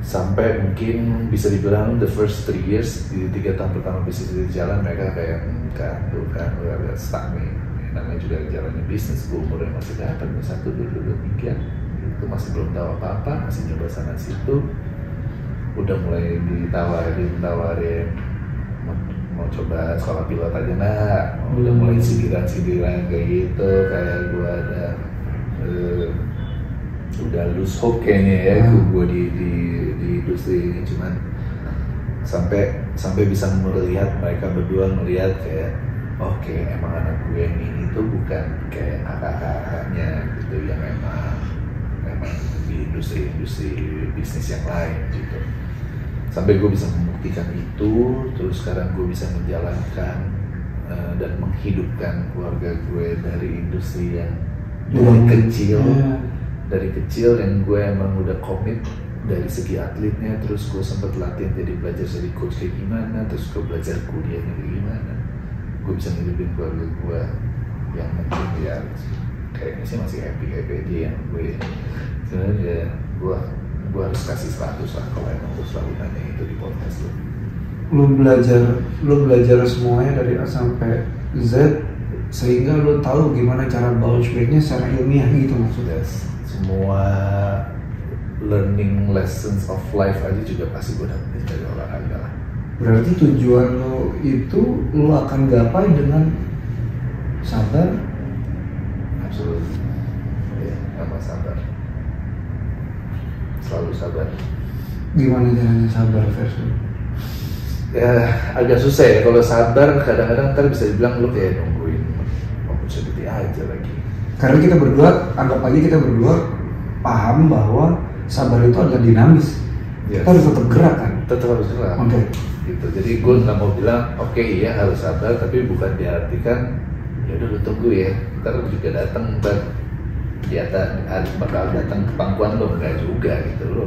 sampai mungkin bisa dibilang the first 3 years di 3 tahun pertama bisnis itu jalan mereka kayak kan udah stuck nih. Namanya juga jalannya bisnis, gue umurnya masih dapat 1, 2, 3 itu masih belum tahu apa-apa, masih nyoba sana situ, udah mulai ditawarin mau coba sekolah pilot aja nak, udah mulai sindiran kayak gitu, kayak gue ada udah lose hope kayaknya ya gue di industri ini, cuman sampai bisa melihat mereka berdua melihat kayak oke, emang anak gue ini itu bukan kayak kakak-kakaknya gitu yang emang di industri bisnis yang lain gitu. Sampai gue bisa membuktikan itu, terus sekarang gue bisa menjalankan dan menghidupkan keluarga gue dari industri yang dari kecil yang gue emang udah komit dari segi atletnya, terus gue sempat latihan jadi belajar jadi coach kayak gimana, terus gue belajar kuliahnya kayak gimana, gue bisa ngidupin keluarga gue yang penting ya kayaknya sih masih happy aja yang gue sebenarnya gue harus kasih 100 lah kalau emang gue selalu nanya itu di podcast lo. Lu belajar semuanya dari A sampai Z sehingga lu tahu gimana cara bounce back-nya secara ilmiah gitu maksudnya. Semua learning lessons of life aja juga pasti gue dapetin dari olahraga lah. Berarti tujuan lo itu lo akan gapai dengan sabar? Absolut, ya, sama sabar. Selalu sabar. Gimana caranya sabar versi? Ya agak susah ya kalau sabar, kadang-kadang ntar bisa dibilang lo kayak nungguin opportunity aja lagi. Karena kita berdua, anggap aja kita berdua paham bahwa sabar itu adalah dinamis. Kita harus tetap gerak kan? Tetap harus gerak. Oke. Gitu. Jadi gue nggak mau bilang oke, iya harus sabar, tapi bukan diartikan ya udah lu tunggu ya, ntar juga datang bakal datang ke pangkuan lo, enggak juga gitu. Lo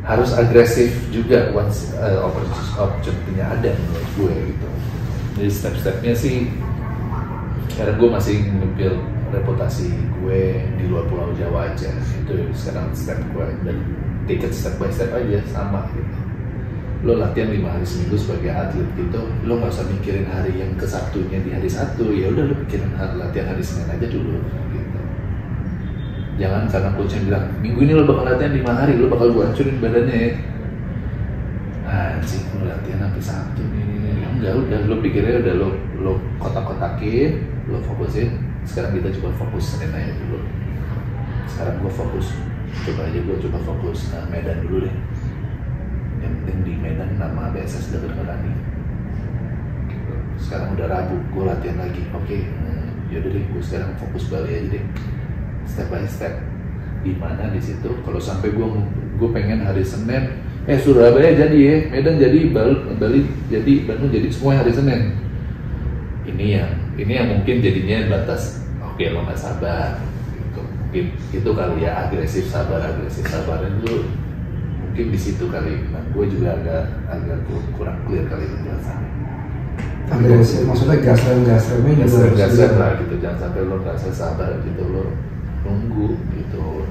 harus agresif juga once opportunity-nya ada menurut gue gitu. Jadi step-stepnya sih karena gue masih ngepil reputasi gue di luar Pulau Jawa aja, itu sekarang step gue dan take it step by step aja sama gitu. Lo latihan 5 hari seminggu sebagai atlet gitu, lo nggak usah mikirin hari yang ke Sabtunya di hari Sabtu, ya udah lo pikirin latihan hari Senin aja dulu gitu. Jangan karena coachnya bilang minggu ini lo bakal latihan 5 hari, lo bakal gue hancurin badannya ya. Anjing, lo latihan sampai Sabtu nih, enggak, udah lo pikirnya udah lo kotak-kotakin, lo fokusin. Sekarang kita coba fokus Senin aja dulu. Sekarang gue fokus, coba fokus Medan dulu deh. Yang penting di Medan nama BSS udah kedengeran nih. Sekarang udah Rabu, gue latihan lagi. Oke, yaudah deh, gue sekarang fokus Bali aja deh. Step by step. Di mana di situ? Kalau sampai gue pengen hari Senin, Surabaya jadi ya, Medan jadi, Bali jadi, Bandung jadi, semua hari Senin. Ini yang mungkin jadinya batas. Oke, lo nggak sabar. Gitu. Mungkin itu kali ya agresif sabaran dulu. Mungkin di situ kali. Nah, gue juga agak kurang clear kali penjelasannya. Agresif, maksudnya gas-remnya juga gas lah gitu. Jangan sampai lo nggak sabar gitu, lo nunggu gitu.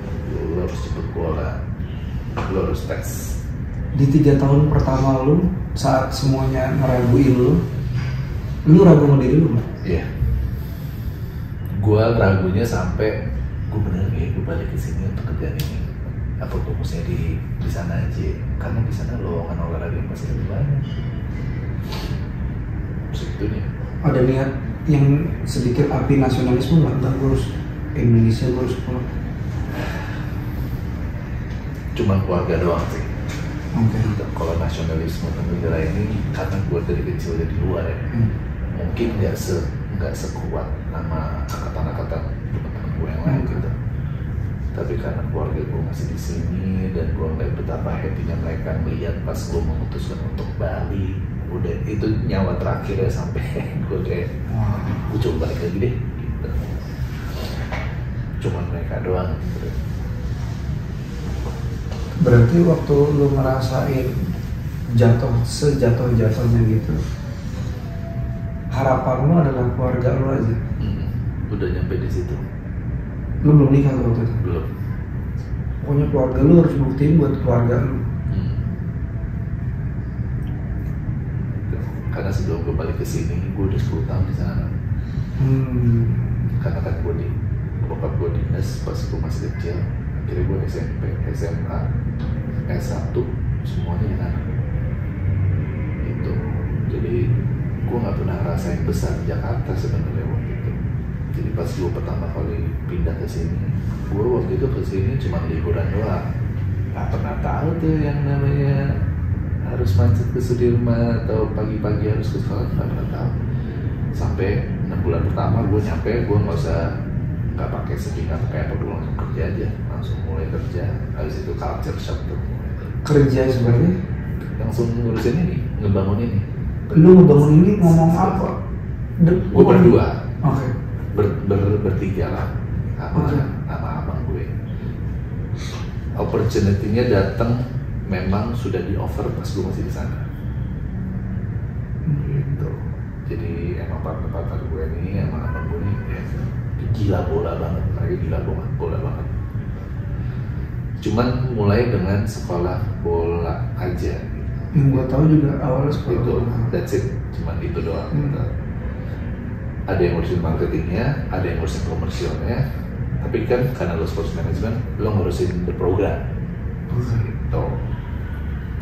Lo harus cepet bola, lo harus tes. Di 3 tahun pertama lu saat semuanya ngeraguin lu ragu sama diri lu nggak? Iya. Gue ragunya sampai gue bener ya gue balik ke sini untuk kerjaan ini. Apa fokusnya di sana aja? Karena di sana lowongan olahraga masih lebih banyak. Segitunya. Ada niat yang sedikit api nasionalisme nggak gue harus Indonesia, gue harus pulang? Cuman keluarga doang sih. Okay. Kalau nasionalisme negara ini karena gue dari kecil dari luar ya, mungkin nggak sekuat nama angkatan teman-teman gue yang lain gitu. Tapi karena keluarga gue masih di sini dan gue ngeliat betapa happy-nya mereka melihat pas gue memutuskan untuk Bali, udah itu nyawa terakhirnya sampai gue kayak gue coba balik lagi deh. Gitu. Cuman mereka doang. Gitu. Berarti waktu lu ngerasain sejatuh-jatuhnya gitu, harapan lu adalah keluarga lu aja? Udah nyampe di situ. Lu belum nikah waktu itu? Belum. pokoknya keluarga lu harus buktiin buat keluarga lu. Karena sebelum gue balik ke sini, gue udah 10 tahun di sana. Karena kan bokap gue dinas pas gue masih kecil. Akhirnya gue SMP, SMA, S1 semuanya di sana. Itu. Jadi gue nggak pernah ngerasain besar di Jakarta sebenarnya waktu itu. Jadi pas gue pertama kali pindah ke sini, gue waktu itu ke sini cuma liburan doang. Nggak pernah tahu tuh yang namanya harus macet ke Sudirman atau pagi-pagi harus ke sekolah, nggak pernah tahu. Sampai 6 bulan pertama gue nyampe, gue nggak pakai sedih, nggak pakai apa, gue langsung kerja aja, langsung mulai kerja. Habis itu culture shock tuh. Kerja sebenarnya? Langsung ngurusin ini, ngebangun ini. Lu ngebangun ini ngomong apa? Gue berdua. Oke. Bertiga lah sama abang gue. Opportunity-nya datang memang sudah di offer pas gue masih di sana. Gitu. Jadi emang partner gue ini sama abang gue ini gila bola banget, mereka gila bola banget. Cuman mulai dengan sekolah bola aja. Yang gue tahu juga awalnya sekolah itu, bola. that's it, cuman itu doang. Ada yang ngurusin marketingnya, ada yang ngurusin komersialnya, tapi kan karena lo sports management, lo ngurusin the program. Gitu.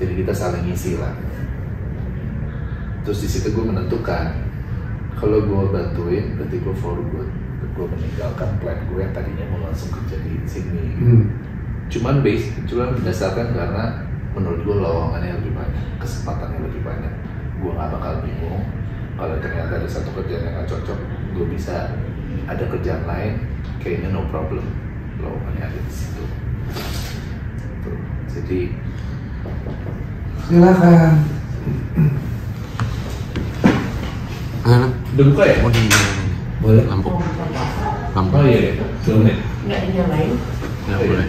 Jadi kita saling ngisi lah. Terus di situ gue menentukan, kalau gue bantuin, berarti gue for good. Gue meninggalkan plan gue yang tadinya mau langsung kerja di sini. Cuman berdasarkan karena menurut gue lowongannya lebih banyak, kesempatannya lebih banyak. Gue nggak bakal bingung kalau ternyata ada satu kerjaan yang nggak cocok, gue bisa ada kerjaan lain, kayaknya no problem, lowongannya ada di situ. Tuh. Jadi silakan. udah buka ya? Boleh. Lampu. Oh iya, 10 menit. Nggak dinyalain. Nggak boleh.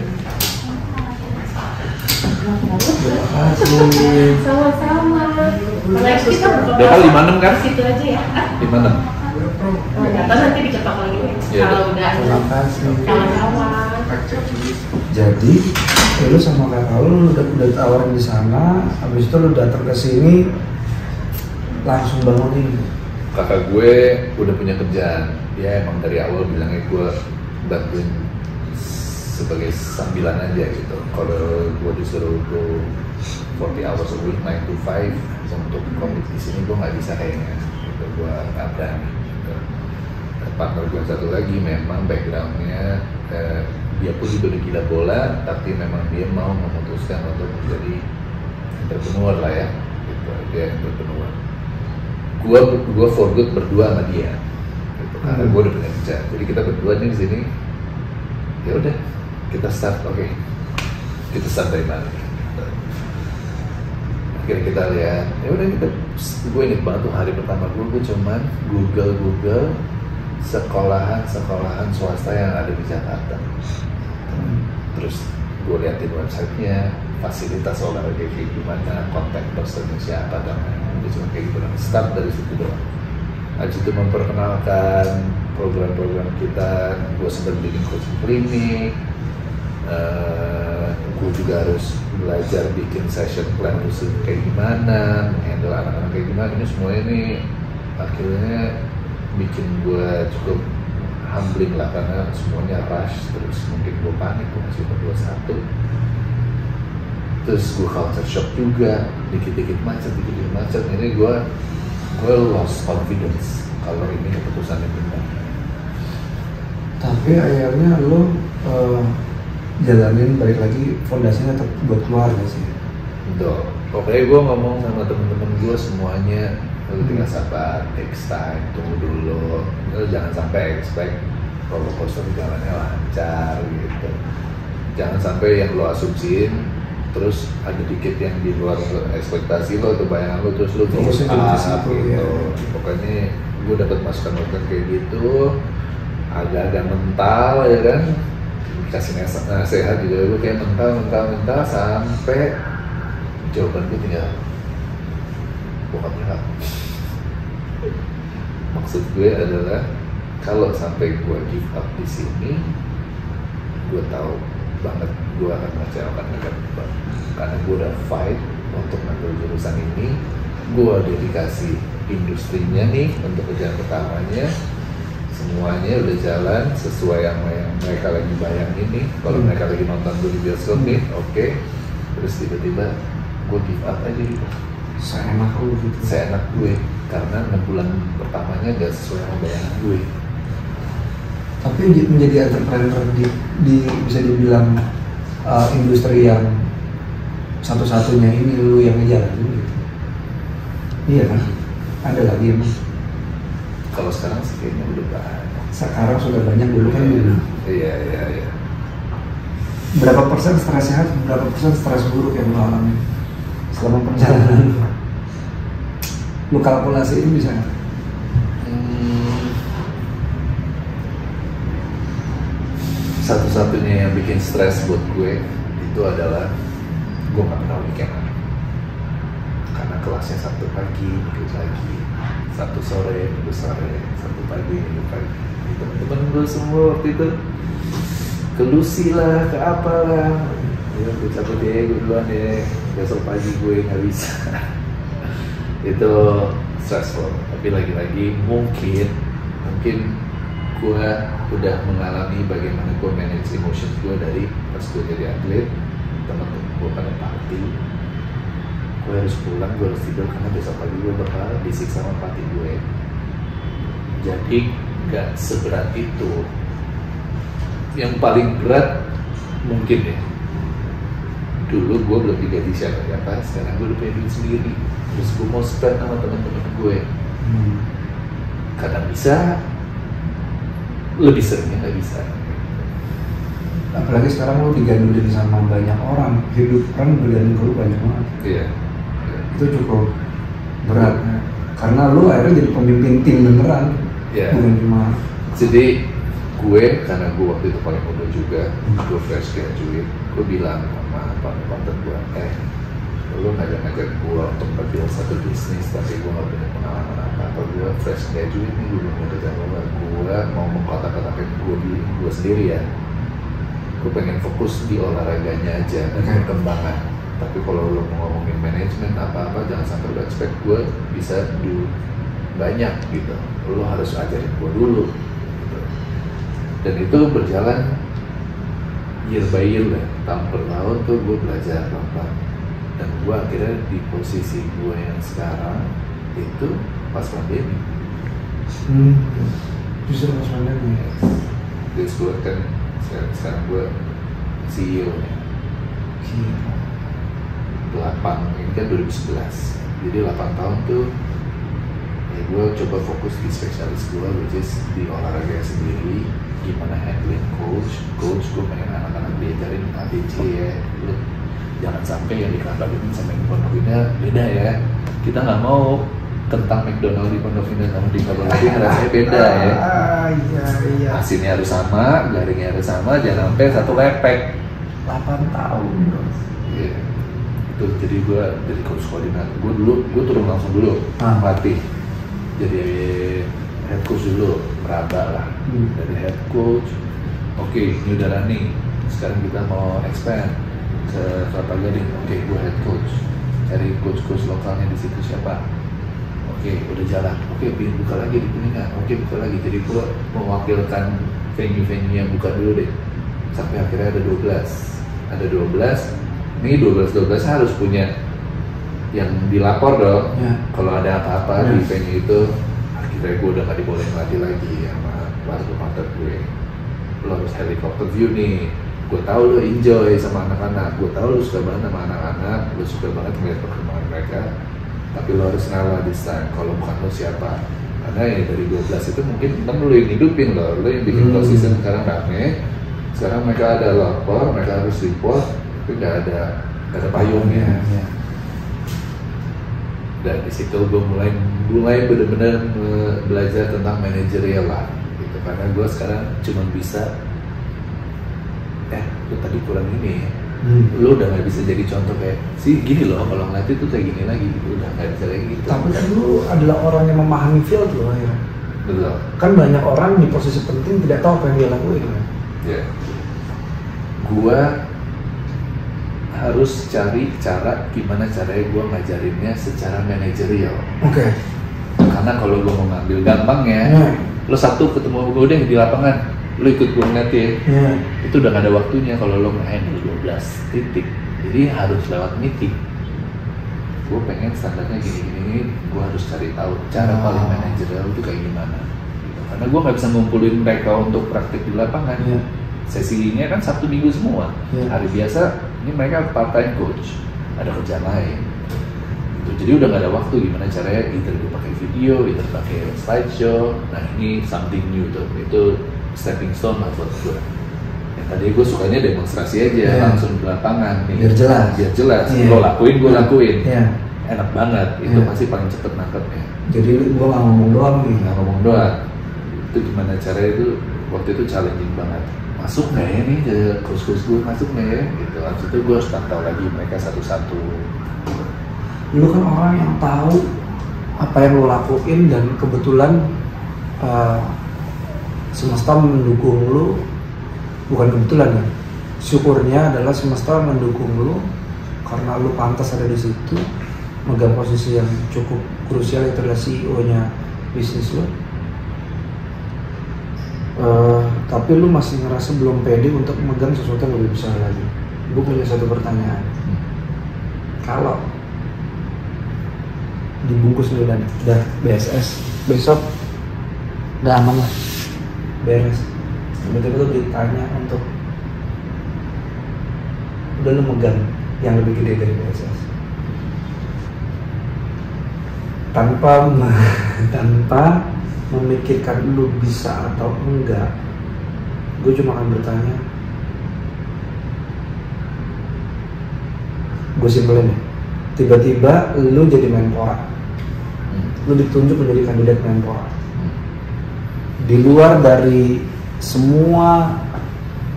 Sama-sama. Next kita buka Udah kali 56 kan? situ aja ya. 56. Data nanti dicetak lagi. Iya, Kalau udah. Terima kasih. Sama-sama. Jadi lu sama kakak lu udah tawarin di sana, habis itu lu datang ke sini langsung bangunin. Kakak gue udah punya kerjaan, dia emang dari awal bilangnya gue bantuin sebagai sambilan aja gitu. Kalau gue disuruh go 40 hours a week, 9 to 5 untuk komit di sini gue nggak bisa kayaknya. Gitu, gue nggak berani. Gitu. Partner gue satu lagi memang backgroundnya dia pun juga udah gila bola, tapi memang dia mau memutuskan untuk menjadi entrepreneur lah ya. Gitu, dia entrepreneur. Gue for good berdua sama dia, gitu. Karena gue udah punya kerja, jadi kita berdua nih di sini. Ya udah, kita start, oke. Kita start dari mana? Akhirnya kita lihat, ya udah kita. Gue inget banget tuh hari pertama gue cuman Google sekolahan swasta yang ada di Jakarta. Terus gue liatin websitenya, fasilitas olahraga kayak gimana, kontak personnya siapa dan udah cuma kayak gitu lah. Start dari situ doang. Habis itu memperkenalkan program-program kita. Gue sempat bikin coaching klinik. Gue juga harus belajar bikin session plan khusus kayak gimana, handle anak-anak kayak gimana. Ini semuanya ini akhirnya bikin gue cukup humbling lah, karena semuanya rush. Terus mungkin gue panik, gue masih umur 21. Terus gue culture shock juga, dikit-dikit macet. Ini gue lost confidence kalau ini keputusan yang benar. Tapi akhirnya lo jalanin balik lagi, fondasinya tetap buat keluarga sih. Betul. Pokoknya gue ngomong sama temen-temen gue semuanya, lo tinggal sabar, takes time, tunggu dulu. Lo jangan sampai expect roller coaster jalannya lancar gitu. Jangan sampai yang lo asumsiin terus ada dikit yang di luar ekspektasi lo atau bayangan lo, terus lo terus gitu. Ya. Pokoknya gue dapat masukan kayak gitu, agak-agak mental ya kan, kasih nasihat juga gue kayak mental sampai jawaban gue tinggal bokap nyokap. Maksud gue adalah kalau sampai gue give up di sini, gue tahu banget gue akan mengecewakan mereka berdua. Karena gue udah fight untuk ngambil jurusan ini, gue dedikasi industrinya nih untuk kerjaan pertamanya, semuanya udah jalan sesuai sama yang mereka lagi bayangin nih. Kalau mereka lagi nonton gue di bioskop nih, oke. Terus tiba-tiba gue give up aja gitu. Seenak lu gitu. Seenak gue, karena 6 bulan pertamanya gak sesuai sama bayangan gue. Tapi menjadi entrepreneur di bisa dibilang industri yang satu-satunya ini lu yang ngejalanin gitu. Iya kan? Ada lagi emang. Kalau sekarang sih kayaknya udah banyak. Sekarang sudah banyak, dulu kan belum. Iya. Berapa persen stres sehat, berapa persen stres buruk yang lu alami selama perjalanan? Lu kalkulasiin bisa nggak? Satu-satunya yang bikin stres buat gue itu adalah gue gak pernah weekend. Karena kelasnya Sabtu pagi, Minggu pagi, Sabtu sore, Minggu sore, Sabtu pagi, Minggu pagi. Temen-temen gue semua waktu itu ke Lucy lah, ke apa lah. Ya, gue cabut deh, gue duluan deh. Besok pagi gue gak bisa. Itu stressful. Tapi lagi-lagi mungkin gue udah mengalami bagaimana gue manage emotions gue dari pas gue jadi atlet. Teman-teman gue pada party, gue harus pulang, gue harus tidur karena besok pagi gue bakal disiksa sama party gue. Jadi gak seberat itu. Yang paling berat mungkin ya, dulu gue belum digaji siapa-siapa, sekarang gue udah punya duit sendiri. Terus gue mau spend sama teman-teman gue. Kadang bisa, lebih seringnya nggak bisa. Apalagi sekarang lu digandulin sama banyak orang, hidup kan bergantung ke lu banyak banget. Iya. Itu cukup berat ya. Karena lu akhirnya jadi pemimpin tim beneran, bukan cuma. Jadi gue, karena gue waktu itu paling muda juga, gue fresh graduate, gue bilang sama partner gue, lu ngajak-ngajak gue untuk berdiri satu bisnis, tapi gue gak punya pengalaman apa-apa. Gue fresh graduate nih, gue belum kerja apa-apa. Gue mau mengkotak-kotakin gue sendiri ya. Gue pengen fokus di olahraganya aja dan perkembangan. Tapi kalau lo mau ngomongin manajemen apa-apa, jangan sampai lo expect gue bisa do banyak gitu. Lo harus ajarin gue dulu gitu. Dan itu berjalan year by year lah, tahun per tahun tuh gue belajar pelan-pelan. Dan gue akhirnya di posisi gue yang sekarang itu pas pandemi. Justru pas pandemi. Terus gue kan sekarang gue CEO nya. 8, ini kan 2011. Jadi 8 tahun tuh ya gue coba fokus di spesialis gue, which is di olahraga sendiri. Gimana handling coach gue pengen anak-anak diajarin ABC ya. Lu jangan sampai yang di Kelapa Gading sama yang di Pondok Indah beda ya. Kita nggak mau kentang McDonald di Pondok Indah sama di Kelapa Gading rasanya beda ya. Iya. Asinnya harus sama, garingnya harus sama, jangan sampai satu lepek. 8 tahun. Iya. Itu jadi gue dari coach koordinator. Gue turun langsung dulu latih. Jadi head coach dulu, meraba lah. Dari head coach, oke, ini udah running. Sekarang kita mau expand ke Kelapa Gading. Oke, gue head coach. Cari coach lokalnya di situ siapa? Oke, udah jalan. Oke, pengen buka lagi di Kuningan. Oke, buka lagi. Jadi gue mewakilkan venue-venue yang buka dulu deh. Sampai akhirnya ada 12. Ini 12 harus punya yang dilapor dong. Kalau ada apa-apa di venue itu, akhirnya gue udah gak dibolehin lagi sama partner gue. Lo harus helikopter view nih. Gue tahu lo enjoy sama anak-anak, gue tahu lo suka banget sama anak-anak, lo suka banget melihat perkembangan mereka. Tapi lo harus ngalah this time. Kalau bukan lo siapa? Karena ya dari 12 itu mungkin lo yang hidupin lo yang bikin season sekarang rame. Sekarang mereka ada lapor, mereka harus report, tapi nggak ada payungnya. Dan di situ gue mulai benar-benar belajar tentang manajerial lah, gitu. Karena gue sekarang cuma bisa, lu tadi kurang ini, lu udah nggak bisa jadi contoh kayak, sih gini loh, kalau ngelatih tuh kayak gini lagi, gitu. Udah nggak bisa lagi gitu. Tapi kan lu adalah orang yang memahami field loh ya. Betul. Kan banyak orang di posisi penting tidak tahu apa yang dia lakuin. Iya. gue harus cari cara gimana caranya gue ngajarinnya secara manajerial. Oke. Karena kalau gue mau ngambil gampangnya, lo satu ketemu gue deh di lapangan, lo ikut gue ngeliatin, itu udah gak ada waktunya kalau lo nge-handle 12 titik. Jadi harus lewat meeting. Gue pengen standarnya gini-gini, gue harus cari tahu cara paling manajerial itu kayak gimana. Gitu. Karena gue nggak bisa ngumpulin mereka untuk praktik di lapangan. Sesinya kan Sabtu Minggu semua. Hari biasa ini mereka part-time coach, ada kerjaan lain. Gitu. Jadi udah nggak ada waktu gimana caranya, either gue pakai video, either pakai slideshow. Nah ini something new tuh, itu stepping stone lah buat gue. Yang tadi gue sukanya demonstrasi aja, langsung di lapangan nih. Biar jelas. Lo lakuin, gue lakuin. Enak banget, itu pasti paling cepet nangkepnya. Jadi gue nggak ngomong doang nih. Nggak ngomong doang. Itu gimana caranya itu, waktu itu challenging banget. Masuk nggak ya nih ke kurs-kurs gue, masuk nggak ya? Gitu. Habis itu gue harus pantau lagi mereka satu-satu. Lu kan orang yang tahu apa yang lo lakuin dan kebetulan semesta mendukung lu. Bukan kebetulan ya, syukurnya adalah semesta mendukung lu karena lu pantas ada di situ, megang posisi yang cukup krusial, itu adalah CEO-nya bisnis lu. Tapi lu masih ngerasa belum pede untuk memegang sesuatu yang lebih besar lagi. Gue punya satu pertanyaan. Kalau dibungkus nih dan udah BSS, besok udah aman lah, beres. Betul-betul ditanya untuk udah lu megang yang lebih gede dari BSS tanpa memikirkan lu bisa atau enggak, gue cuma akan bertanya, gue simpelin ya, tiba-tiba lu jadi Menpora, lu ditunjuk menjadi kandidat Menpora, di luar dari semua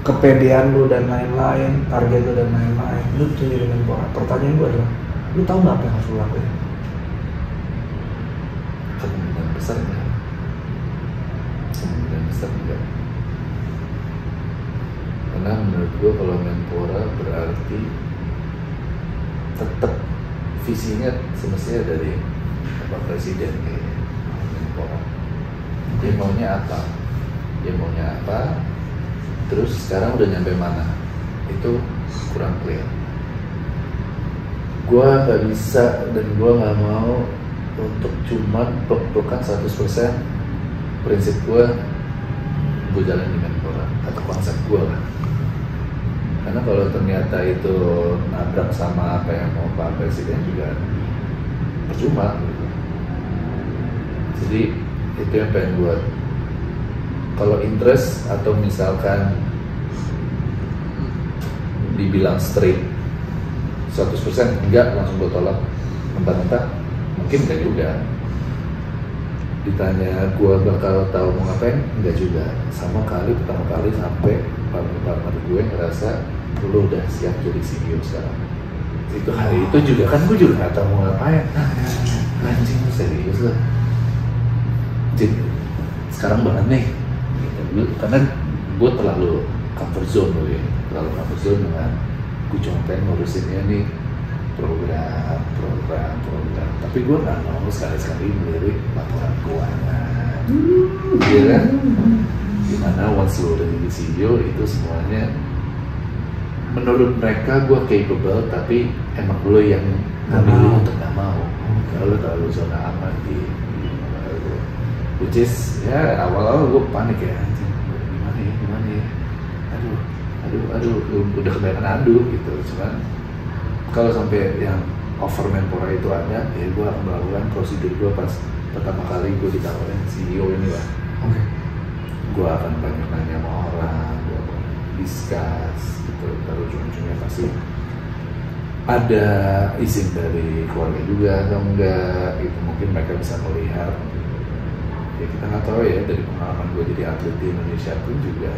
kepedean lu dan lain-lain, target lu dan lain-lain, lu tunjuk dengan Menpora. Pertanyaan gue adalah, lu tahu nggak apa yang harus lu lakuin? Kemungkinan besar enggak? Kemungkinan besar enggak? Karena menurut gue kalau Menpora berarti tetap visinya semestinya dari Bapak Presiden kayaknya. Menpora dia maunya apa, terus sekarang udah nyampe mana, itu kurang clear. Gue gak bisa dan gue gak mau untuk cuma peluk-pelukan 100% prinsip gue jalan di Menpora atau konsep gue lah. Karena kalau ternyata itu nabrak sama apa yang mau Pak Presiden juga percuma gitu. Jadi itu yang pengen buat. Kalau interest atau misalkan dibilang straight 100% enggak, langsung gue tolak mentah-mentah, mungkin enggak juga. Ditanya gue bakal tahu mau ngapain, enggak juga. Sama kali, pertama kali sampai partner gue ngerasa lu udah siap jadi CEO sekarang. Itu hari itu juga kan gue juga nggak tahu mau ngapain. Anjing lu serius lah. Jadi sekarang banget nih. Karena gue terlalu comfort zone loh ya, terlalu comfort zone dengan gue cuma pengen ngurusinnya nih program, tapi gue nggak mau sekali-sekali melirik laporan keuangan, iya kan? Dimana once lo udah jadi CEO itu semuanya menurut mereka gue capable, tapi emang lo yang memilih untuk nggak mau. Kalau terlalu zona aman di which is ya awal-awal gue panik ya, gimana ya, aduh, udah kebanyakan aduh gitu. Cuman kalau sampai yang offer Menpora itu ada, ya gue akan melakukan prosedur gue pas pertama kali gue ditawarin CEO ini lah. Gue akan banyak nanya sama orang, gue akan discuss gitu, baru ujung-ujungnya pasti ada izin dari keluarga juga atau enggak, itu mungkin mereka bisa melihat. Ya kita nggak tahu ya, dari pengalaman gue jadi atlet di Indonesia pun juga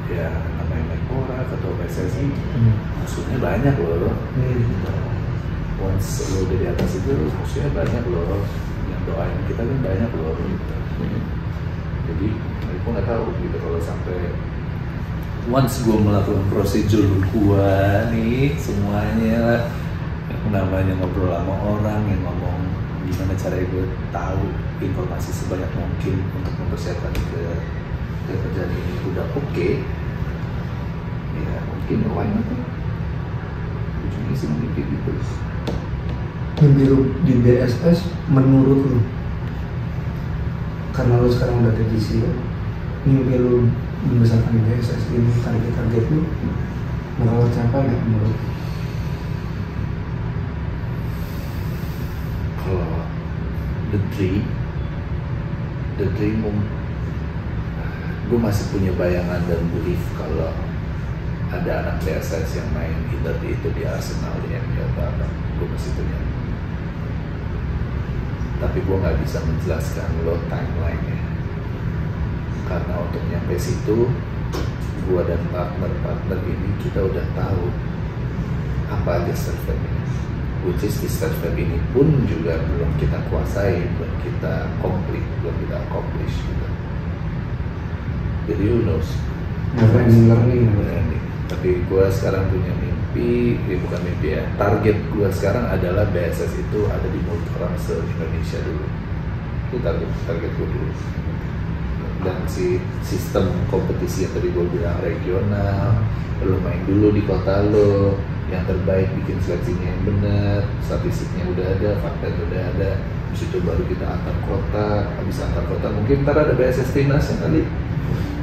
ya namanya Menpora atau PSSI maksudnya banyak loh. Once lo udah di atas itu maksudnya banyak loh yang doain kita kan banyak loh gitu. Jadi aku nggak tahu gitu kalau sampai once gue melakukan prosedur gue nih semuanya, yang namanya ngobrol sama orang, yang ngomong gimana caranya gue tahu informasi sebanyak mungkin untuk mempersiapkan ke kerjaan ini udah oke, ya mungkin why not, ujungnya sih mimpi gitu. Mimpi lu di BSS menurut lu, karena lu sekarang udah jadi CEO, mimpi lu membesarkan BSS ini, target lu bakal tercapai nggak menurut? Kalau the dream gue masih punya bayangan dan belief kalau ada anak BSS yang main either di Arsenal, di MU atau apa, gue masih punya. Tapi gue nggak bisa menjelaskan lo timeline-nya, karena untuk nyampe situ gue dan partner ini kita udah tahu apa aja step-stepnya, which is di step-step ini pun juga belum kita kuasai, belum kita complete, belum kita accomplish gitu. Jadi who knows, Never ending learning. tapi gue sekarang punya mimpi, bukan mimpi ya, target gue sekarang adalah BSS itu ada di mulut orang se-Indonesia dulu. Itu target gue dulu. Dan si sistem kompetisi yang tadi gue bilang regional, lo main dulu di kota lo, yang terbaik bikin seleksinya yang benar, statistiknya udah ada, faktanya udah ada, habis itu baru kita antar kota, habis antar kota mungkin ntar ada BSS Timnas yang kali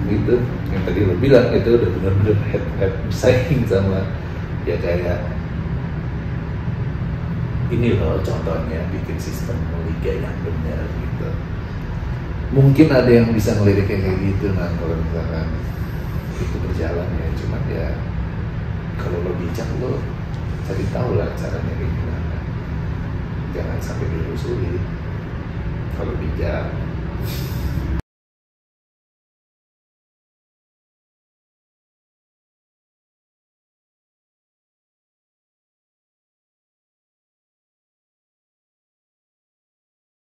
gitu, yang tadi lo bilang itu udah benar-benar head bersaing sama ya kayak ini loh contohnya bikin sistem liga yang benar gitu. Mungkin ada yang bisa ngelirik kayak gitu, nah kalau misalkan itu berjalan ya, cuma ya kalau lo bijak lo cari tahu lah caranya kayak gimana, jangan sampai dilusuri kalau bijak.